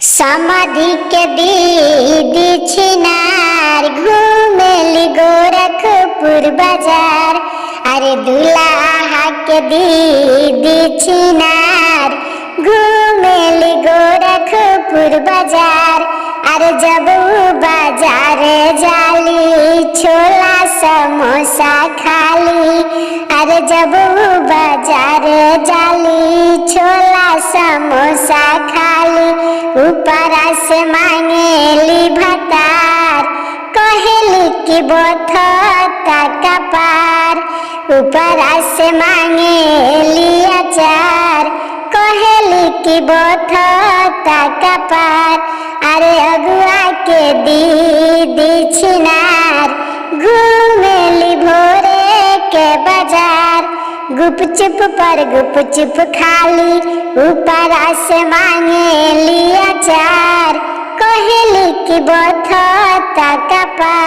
समाधि के दीदी छिनार घूमेली गोरखपुर बाजार। अरे दुल्हा के दीदी छिनार घूमेली गोरखपुर बाजार। अरे जब बाजार जाली छोला समोसा खाली। अरे जब बाजार जाली छोला समोसा खाली। ऊपर से मांगेली भतार कहेली कि बोथता कपार। ऊपर से मांगेली अचार कहेली कि बोथता कपार। अरे अगुआ के दीदी छिनार घूमेली भोरे के बाजार। गुपचुप पर गुपचुप खाली ऊपर से मांगेली अचार कहेली कि बोथता कपार।